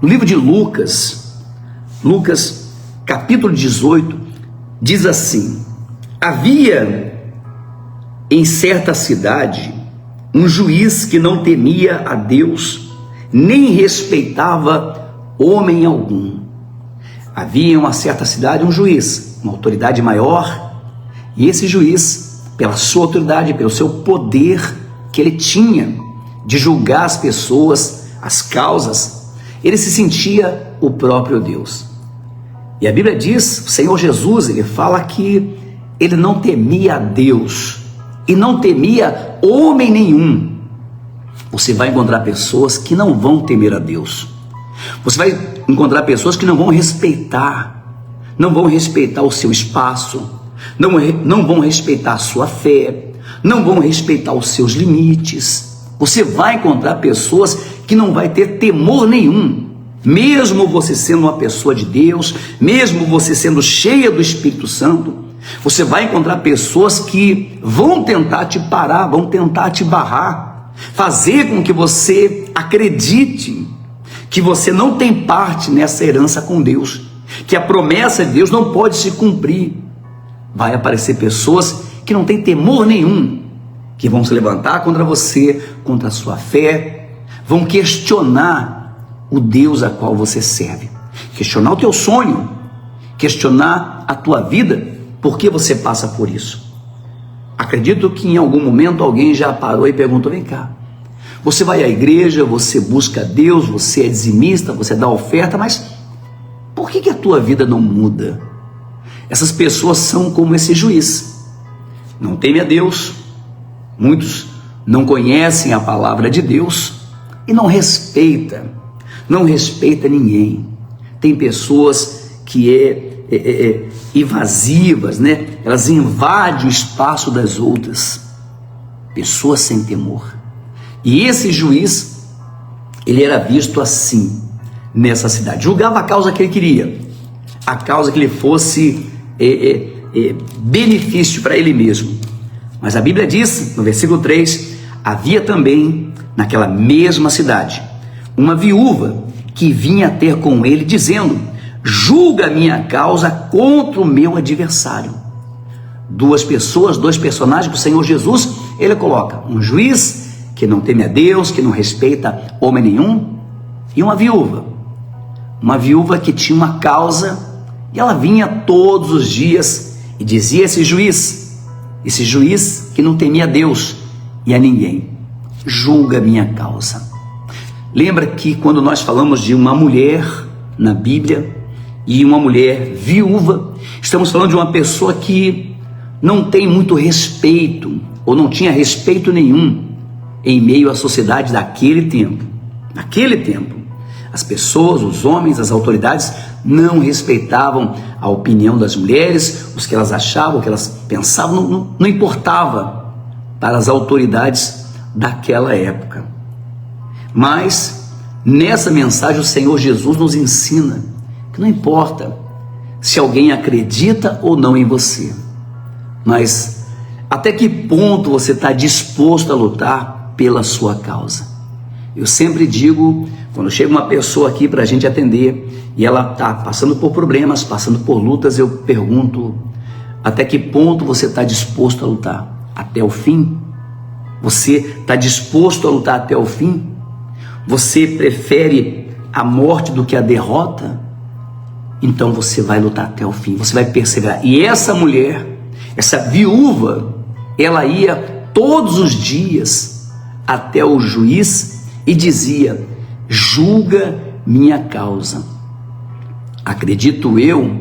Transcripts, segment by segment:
No livro de Lucas, capítulo 18, diz assim: havia em certa cidade um juiz que não temia a Deus, nem respeitava homem algum. Havia em uma certa cidade um juiz, uma autoridade maior, e esse juiz, pela sua autoridade, pelo seu poder que ele tinha de julgar as pessoas, as causas, ele se sentia o próprio Deus. E a Bíblia diz, o Senhor Jesus, ele fala que ele não temia a Deus e não temia homem nenhum. Você vai encontrar pessoas que não vão temer a Deus. Você vai encontrar pessoas que não vão respeitar o seu espaço, não vão respeitar a sua fé, não vão respeitar os seus limites. Você vai encontrar pessoas que não vai ter temor nenhum, mesmo você sendo uma pessoa de Deus, mesmo você sendo cheia do Espírito Santo. Você vai encontrar pessoas que vão tentar te parar, vão tentar te barrar, fazer com que você acredite que você não tem parte nessa herança com Deus, que a promessa de Deus não pode se cumprir. Vai aparecer pessoas que não têm temor nenhum, que vão se levantar contra você, contra a sua fé, vão questionar o Deus a qual você serve, questionar o teu sonho, questionar a tua vida, por que você passa por isso. Acredito que em algum momento alguém já parou e perguntou: vem cá, você vai à igreja, você busca Deus, você é dizimista, você dá oferta, mas por que a tua vida não muda? Essas pessoas são como esse juiz, não temem a Deus, muitos não conhecem a palavra de Deus e não respeita ninguém. Tem pessoas que invasivas, né? Elas invadem o espaço das outras, pessoas sem temor. E esse juiz, ele era visto assim nessa cidade, julgava a causa que ele queria, a causa que lhe fosse benefício para ele mesmo. Mas a Bíblia diz, no versículo 3, havia também naquela mesma cidade uma viúva que vinha ter com ele dizendo: julga a minha causa contra o meu adversário. Dois personagens que o Senhor Jesus, ele coloca: um juiz que não teme a Deus, que não respeita homem nenhum, e uma viúva que tinha uma causa, e ela vinha todos os dias e dizia a esse juiz que não temia a Deus e a ninguém: julga a minha causa. Lembra que quando nós falamos de uma mulher na Bíblia e uma mulher viúva, estamos falando de uma pessoa que não tem muito respeito, ou não tinha respeito nenhum em meio à sociedade daquele tempo. Naquele tempo, as pessoas, os homens, as autoridades não respeitavam a opinião das mulheres, os que elas achavam, o que elas pensavam, não importava para as autoridades daquela época. Mas nessa mensagem o Senhor Jesus nos ensina que não importa se alguém acredita ou não em você, mas até que ponto você está disposto a lutar pela sua causa. Eu sempre digo, quando chega uma pessoa aqui para a gente atender e ela está passando por problemas, passando por lutas, eu pergunto: até que ponto você está disposto a lutar? Até o fim? Você está disposto a lutar até o fim? Você prefere a morte do que a derrota? Então você vai lutar até o fim, você vai perseverar. E essa mulher, essa viúva, ela ia todos os dias até o juiz e dizia: julga minha causa. Acredito eu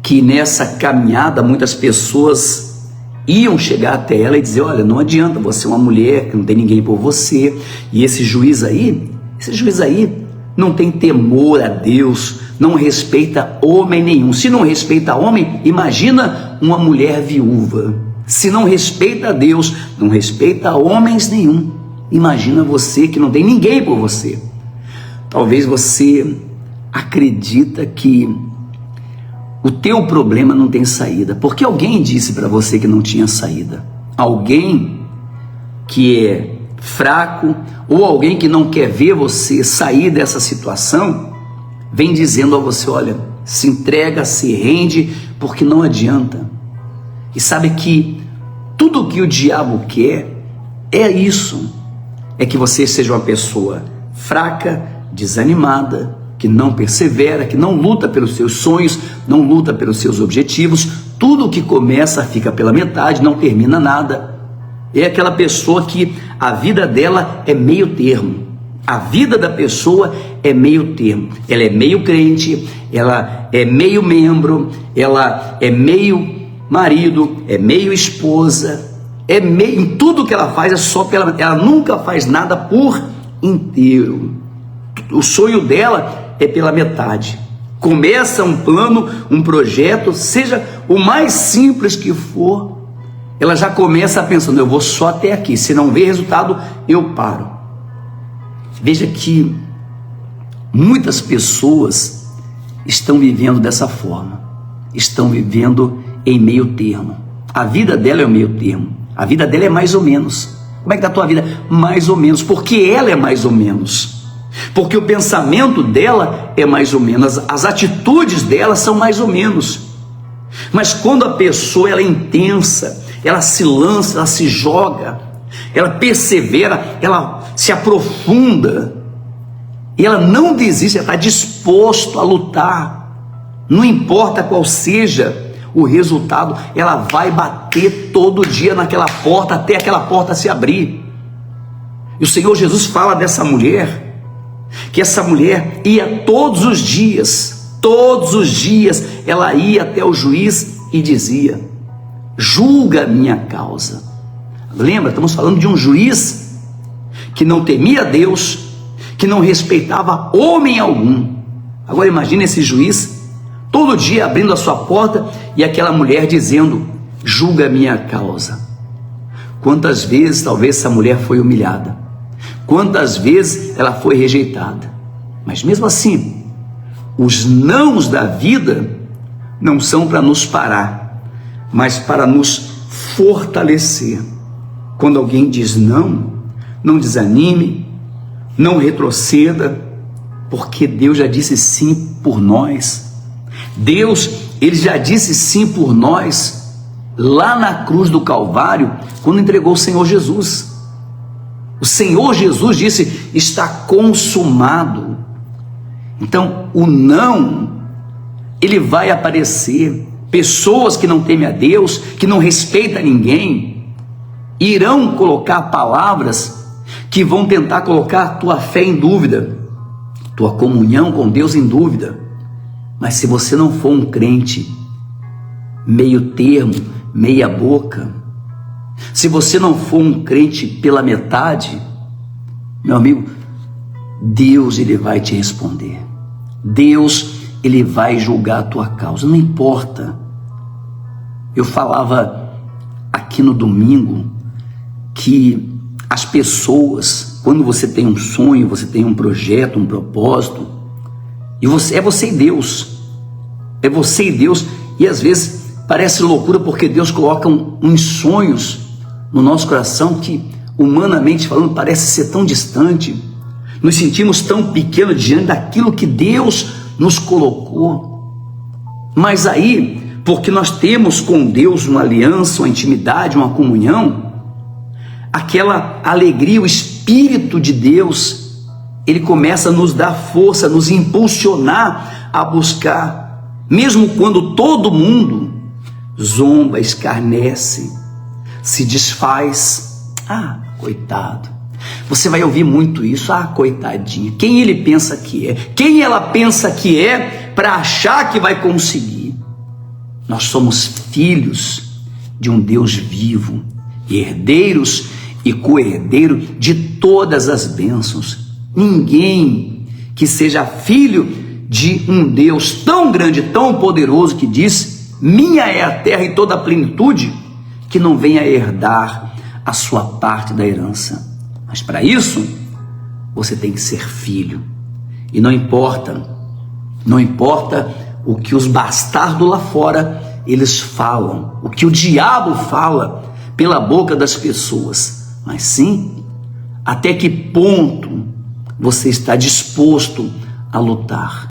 que nessa caminhada muitas pessoas iam chegar até ela e dizer: olha, não adianta, você é uma mulher que não tem ninguém por você, e esse juiz aí não tem temor a Deus, não respeita homem nenhum. Se não respeita homem, imagina uma mulher viúva. Se não respeita a Deus, não respeita homens nenhum, imagina você que não tem ninguém por você. Talvez você acredita que o teu problema não tem saída, porque alguém disse para você que não tinha saída. Alguém que é fraco, ou alguém que não quer ver você sair dessa situação, vem dizendo a você: olha, se entrega, se rende, porque não adianta. E sabe que tudo que o diabo quer é isso, é que você seja uma pessoa fraca, desanimada, que não persevera, que não luta pelos seus sonhos, não luta pelos seus objetivos. Tudo que começa fica pela metade, não termina nada. É aquela pessoa que a vida dela é meio termo. A vida da pessoa é meio termo. Ela é meio crente, ela é meio membro, ela é meio marido, é meio esposa, é meio, em tudo que ela faz é só pela, ela nunca faz nada por inteiro. O sonho dela é pela metade. Começa um plano, um projeto, seja o mais simples que for, ela já começa pensando: eu vou só até aqui, se não ver resultado, eu paro. Veja que muitas pessoas estão vivendo dessa forma, estão vivendo em meio termo. A vida dela é o meio termo, a vida dela é mais ou menos. Como é que está a tua vida? Mais ou menos, porque ela é mais ou menos, porque o pensamento dela é mais ou menos, as atitudes dela são mais ou menos. Mas quando a pessoa ela é intensa, ela se lança, ela se joga, ela persevera, ela se aprofunda, e ela não desiste, ela está disposto a lutar, não importa qual seja o resultado, ela vai bater todo dia naquela porta, até aquela porta se abrir. E o Senhor Jesus fala dessa mulher, que essa mulher ia todos os dias, ela ia até o juiz e dizia: julga a minha causa. Lembra, estamos falando de um juiz que não temia Deus, que não respeitava homem algum. Agora imagine esse juiz todo dia abrindo a sua porta e aquela mulher dizendo: julga a minha causa. Quantas vezes talvez essa mulher foi humilhada, quantas vezes ela foi rejeitada, mas mesmo assim, os nãos da vida não são para nos parar, mas para nos fortalecer. Quando alguém diz não, não desanime, não retroceda, porque Deus já disse sim por nós. Deus, Ele já disse sim por nós, lá na cruz do Calvário, quando entregou o Senhor Jesus. O Senhor Jesus disse: está consumado. Então, o não, ele vai aparecer. Pessoas que não temem a Deus, que não respeitam ninguém, irão colocar palavras que vão tentar colocar a tua fé em dúvida, tua comunhão com Deus em dúvida. Mas se você não for um crente meio termo, meia boca, se você não for um crente pela metade, meu amigo, Deus, ele vai te responder. Deus, ele vai julgar a tua causa, não importa. Eu falava aqui no domingo que as pessoas, quando você tem um sonho, você tem um projeto, um propósito, e é você e Deus, é você e Deus, e às vezes parece loucura, porque Deus coloca uns sonhos no nosso coração que, humanamente falando, parece ser tão distante, nos sentimos tão pequenos diante daquilo que Deus nos colocou. Mas aí, porque nós temos com Deus uma aliança, uma intimidade, uma comunhão, aquela alegria, o Espírito de Deus, ele começa a nos dar força, nos impulsionar a buscar, mesmo quando todo mundo zomba, escarnece, se desfaz. Ah, coitado. Você vai ouvir muito isso. Ah, coitadinha. Quem ele pensa que é? Quem ela pensa que é para achar que vai conseguir? Nós somos filhos de um Deus vivo, herdeiros e co-herdeiro de todas as bênçãos. Ninguém que seja filho de um Deus tão grande, tão poderoso, que diz: minha é a terra e toda a plenitude, que não venha herdar a sua parte da herança. Mas para isso, você tem que ser filho. E não importa o que os bastardos lá fora eles falam, o que o diabo fala pela boca das pessoas, mas sim, até que ponto você está disposto a lutar.